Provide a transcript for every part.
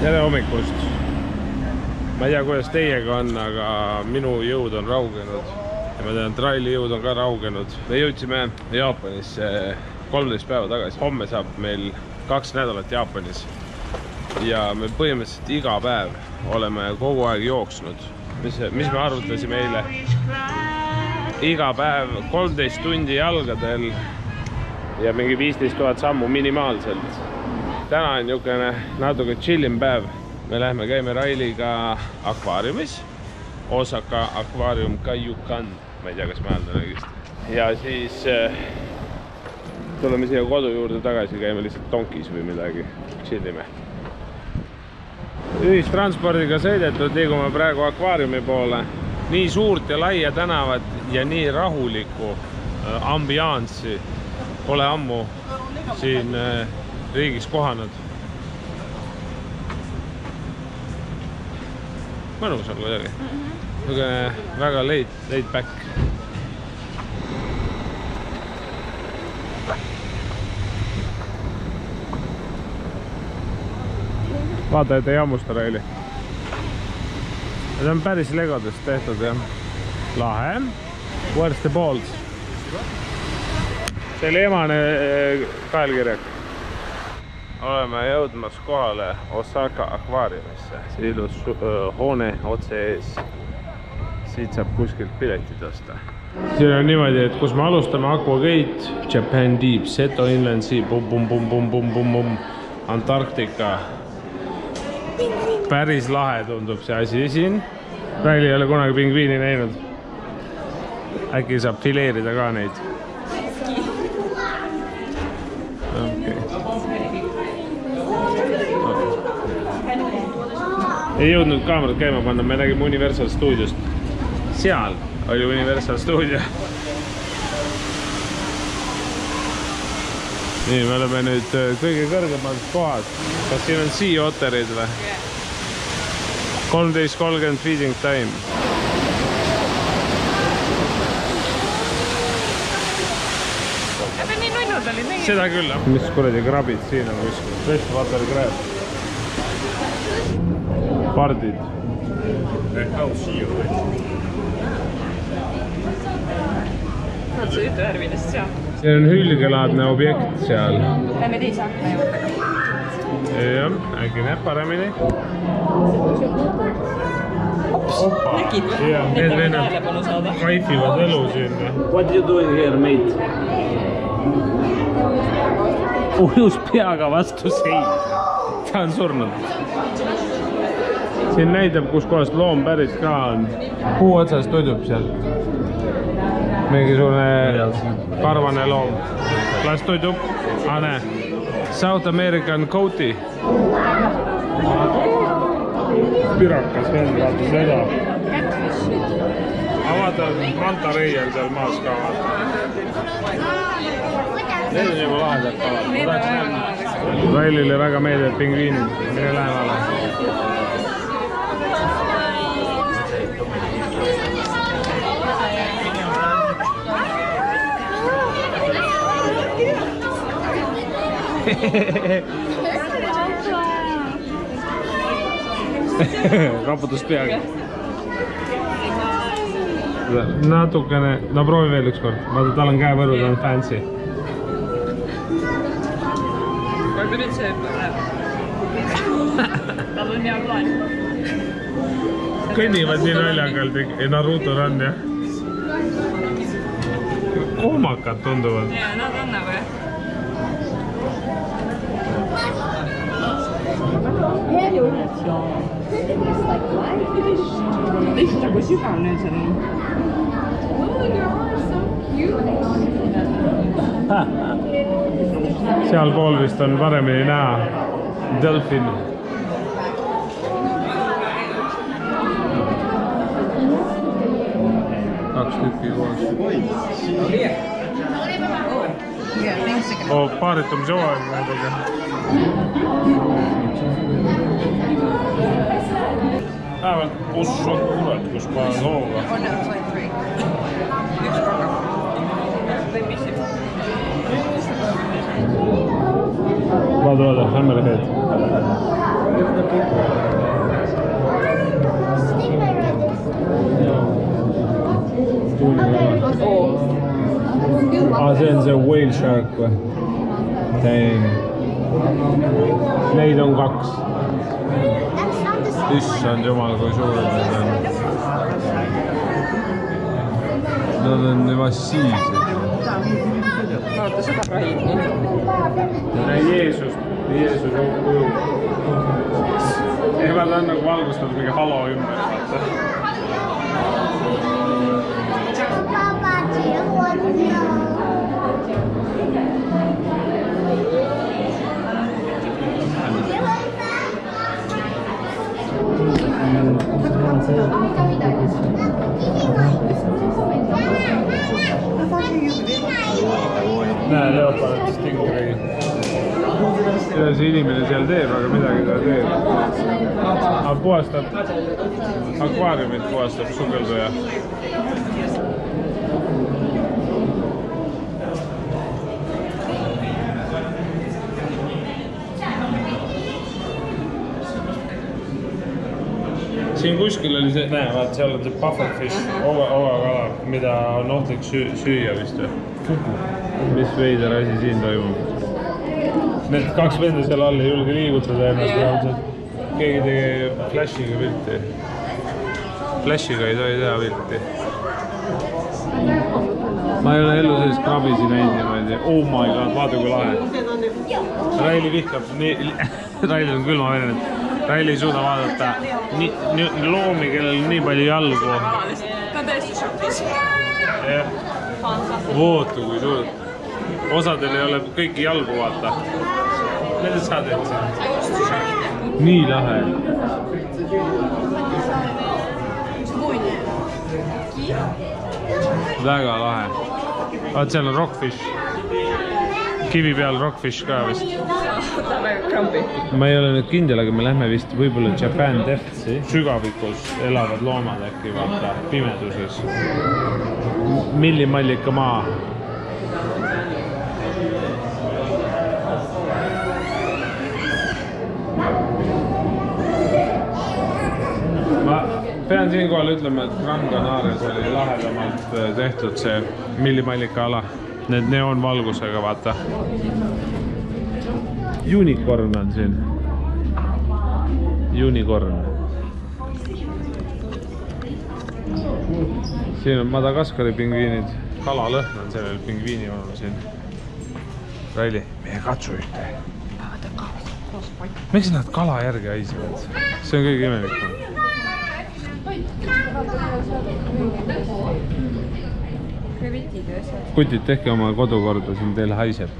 Tere hommikust! Ma ei tea, kuidas teiega on, aga minu jõud on raugenud. Ja ma tean, traili jõud on ka raugenud. Me jõudsime Jaapanisse 13 päeva tagasi. Homme saab meil 2 nädalat Jaapanis. Ja me põhimõtteliselt iga päev oleme kogu aeg jooksnud. Mis me arvutasime eile? Iga päev 13 tundi jalgadel ja mingi 15 000 sammu minimaalselt. Täna on niisugune natuke chillim päev. Me läheme käime Railiga akvaariumis. Osaka akvaarium Kaiyukan. Ma ei tea, kas ma hääldan õigesti. Ja siis tuleme siia kodu juurde tagasi, käime lihtsalt donkis või midagi. Chillime. Ühistranspordiga sõidetud, liigume praegu akvaariumi poole. Nii suurt ja laia tänavat ja nii rahulikku ambianssi pole ammu siin riigis kohanud. Mõnus on kuidagi. Väga laid back. Vaata, et ei hammusta Raili. See on päris legodest tehtud, jah. Lahe. Where's the balls? See oli emane kaelkirjak. Oleme jõudmas kohale Osaka akvaariumisse. See ilus hoone otse ees. Siit saab kuskilt piletid osta. Siin on niimoodi, et kus me alustame Aquagate, Japan Deep, Seto Inland Sea, bum, Antarktika. Päris lahe tundub see asi siin. Raili ei ole kunagi pingviini näinud. Äkki saab fileerida ka neid. Ei jõudnud kaamerat käima panna, me nägime Universal Studiost. Seal oli Universal Studio. Nii, me oleme nüüd kõige kõrgemalt kohas. Kas siin on sea otterid või? 13:30 feeding time. Aga nii nunnud olid mingi. Seda küll. Mis kuradi krabid siin on kuskil? Freshwater crab. Pardid. Nad see ühtevärvilist seal. See on hülgelaadne objekt seal. Lähme teise akna juurde. Jah, äkki näeb paremini. Nägid või? Need vennad kaifivad elu siin. What are you doing here, mate? Ujus peaga vastu seina. Ta on surnud. Siin näitab, kus kohast loom pärit ka on. Puu otsas toidub seal. Mingisugune karvane loom. Las toidub. Näe. South American Coati. Pirakas veel, vaata seda. Vaata mantareial seal maas ka vaata. Need on juba lahedad kalad. Railile väga meeldivad pingviinid. Mine lähemale. Raputus peaga. Natukene, no proovi veel üks kord. Vaata, tal on käevõrud, on fancy. Aga nüüd see tal on hea plaan. Kõnnivad nii naljagalt ja Naruto on, jah. Kohmakad tunduvad. Ja, nad on nagu, jah. Lihtsalt kui sügav nüüd see on. Seal pool vist on paremini näha delfin. Kaks tükki koos. Paaritumise hooaeg nendega. Vähemalt kus on kurat, kus ma hooga. Vaata, hammerhead. See on see whale shark või? Dang. Neid on 2. Issand jumal, kui suured need on. Nad on massiivsed. Vaata seda Raini. Jeesus kuju. Ehk ta on nagu valgustatud mingi halo ümber. Näe, leopard stingeri. Mida see inimene seal teeb, aga midagi ta teeb. Aga puhastab, akvaariumit puhastab sukelduja. Siin kuskil oli see, näe, vaat seal on see pufferfish, ovakala, mida on ohtlik süüa vist või? Mis veider asi siin toimub. Need 2 venda seal all ei julge liigutada ennast raudselt. Keegi tegi flashiga pilti. Flashiga ei tohi teha pilti. Ma ei ole ellu sellist krabisi näinud niimoodi. Oh my god, vaata kui lahe. Raili vihkab, Raili on külmaverenud. Raili ei suuda vaadata loomi, kellel nii palju jalgu. Ta on täiesti šokis. Vootu kui suur. Osadel ei ole kõiki jalgu vaata. Need sa teed siin. Nii lahe. Väga lahe. Vaat seal on rockfish. Kivi peal rockfish ka vist. Ta on väga krampi. Ma ei ole nüüd kindel, aga me lähme vist võib-olla Japan Depthsi. Sügavikus elavad loomad äkki vaata pimeduses. Millimallika maa. Ma pean siinkohal ütlema, et Gran Canarias oli lahedamalt tehtud see millimallika ala. Need neonvalgusega, vaata. Unicorn on siin. Unicorn. Siin on Madagaskari pingviinid. Kalalõhn on sellel pingviini on siin. Raili, meie katsu ühte. Miks nad kala järgi haisivad? See on kõige imelikum. Kutid, tehke oma kodukorda, siin teil haiseb.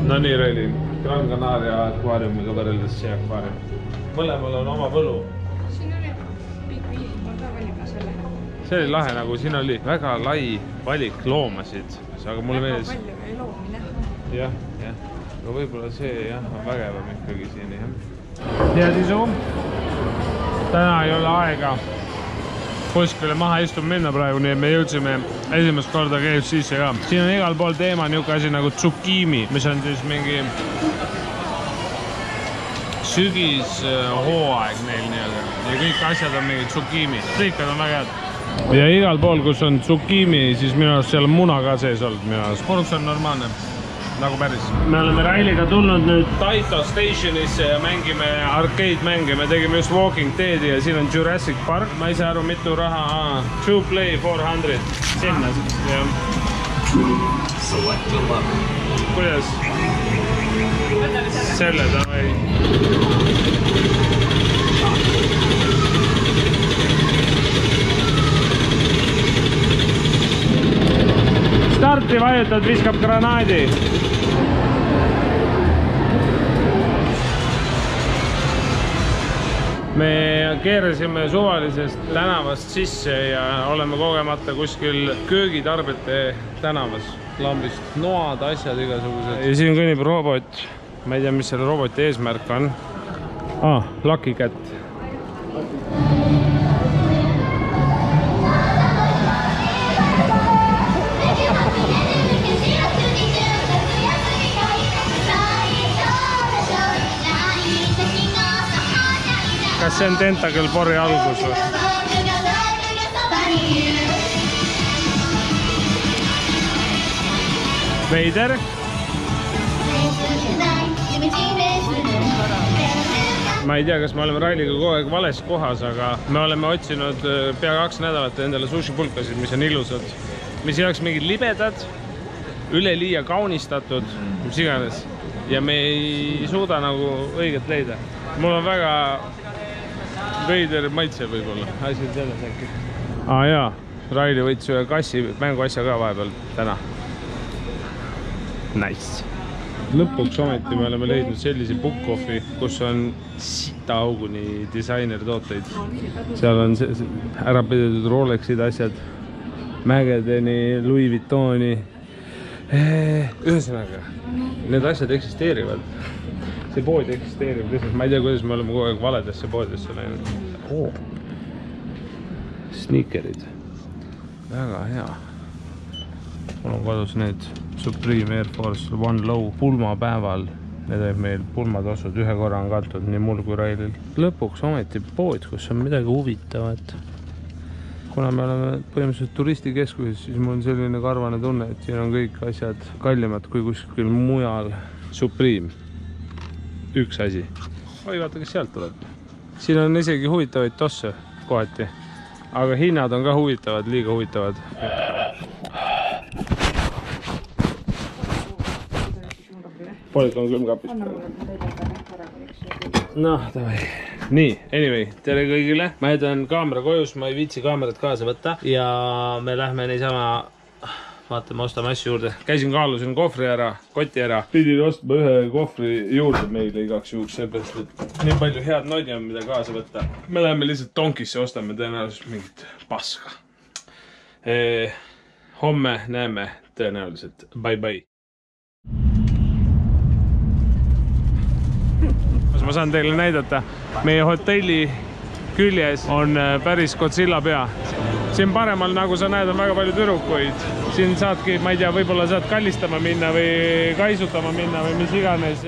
No nii, Raili, Gran Canaria akvaariumiga võrreldes see akvaarium. Mõlemal on oma võlu. Siin oli pingviinid, ma ka valima selle. See oli lahe, nagu siin oli väga lai valik loomasid. Aga mulle meeles... Väga palju ei loomi näha. Jah. Aga võib-olla see on vägevam ikkagi siin. Head isu. Täna ei ole aega kuskile maha istuma minna praegu, nii et me jõudsime esimest korda KFC-sse ka. Siin on igal pool teema niuke asi nagu tsukimi, mis on siis mingi sügishooaeg neil nii-öelda. Ja kõik asjad on mingi tsukimi. Riikad on väga head. Ja igal pool, kus on tsukimi, siis minu arust seal on muna ka sees olnud minu arust. Puruks on normaalne. Nagu päris. Me oleme Railiga tulnud nüüd Taito Stationisse ja mängime arcade-mänge. Me tegime just Walking Deadi ja siin on Jurassic Park. Ma ei saa aru, mitu raha. True Play 400. Sinna. Kuidas? Selle davai. Starti vajutad, viskab granaadi. Me keerasime suvalisest tänavast sisse ja oleme kogemata kuskil köögitarbete tänavas. Lambist noad, asjad igasugused. Ja siin kõnnib robot. Ma ei tea, mis selle roboti eesmärk on. Lucky Cat. kas see on Tentacle 4 algus või? Veider. Ma ei tea, kas me oleme Railiga kogu aeg vales kohas, aga me oleme otsinud pea 2 nädalat endale sushipulkasid, mis on ilusad, mis ei oleks mingid libedad, üleliia kaunistatud, mis iganes. Ja me ei suuda nagu õiget leida. Mul on väga veider maitse võib-olla. Asi on selles äkki. Jaa, Raili võttis ühe kassi, mänguasja ka vahepeal täna. Nice. Lõpuks ometi me oleme leidnud sellise Bukkofi, kus on sita auguni disainertooteid. Seal on ära pidetud Rolexid asjad, Mägedeni, Louis Vuittoni. Ühesõnaga, need asjad eksisteerivad. See pood eksisteerib. Ma ei tea, kuidas me oleme kogu aeg valedesse poodesse läinud. Sneakerid. Väga hea. Mul on kodus need Supreme Air Force One Low pulmapäeval. Need on meil pulmatossud, ühe korra on kantud nii mul kui Railil. Lõpuks ometi pood, kus on midagi huvitavat. Kuna me oleme põhimõtteliselt turistikeskuses, siis mul on selline karvane tunne, et siin on kõik asjad kallimad kui kuskil mujal. Supreme. Üks asi. Oi, vaata, kes sealt tuleb. Siin on isegi huvitavaid tosse kohati. Aga hinnad on ka huvitavad, liiga huvitavad. Pooled on külmkapist. Noh, davai. Nii, anyway, tere kõigile. Ma jätan kaamera kojus, ma ei viitsi kaamerat kaasa võtta. Ja me lähme niisama, vaatame, ostame asju juurde. Käisin kaalusin kohvri ära, koti ära. Pidin ostma ühe kohvri juurde meile igaks juhuks, seepärast, et nii palju head nodi on, mida kaasa võtta. Me läheme lihtsalt Donkisse, ostame tõenäoliselt mingit paska. Homme näeme tõenäoliselt. Bye bye. Ma saan teile näidata, meie hotelli küljes on päris Godzilla pea. Siin paremal, nagu sa näed, on väga palju tüdrukuid. Siin saadki, ma ei tea, võib-olla saad kallistama minna või kaisutama minna või mis iganes.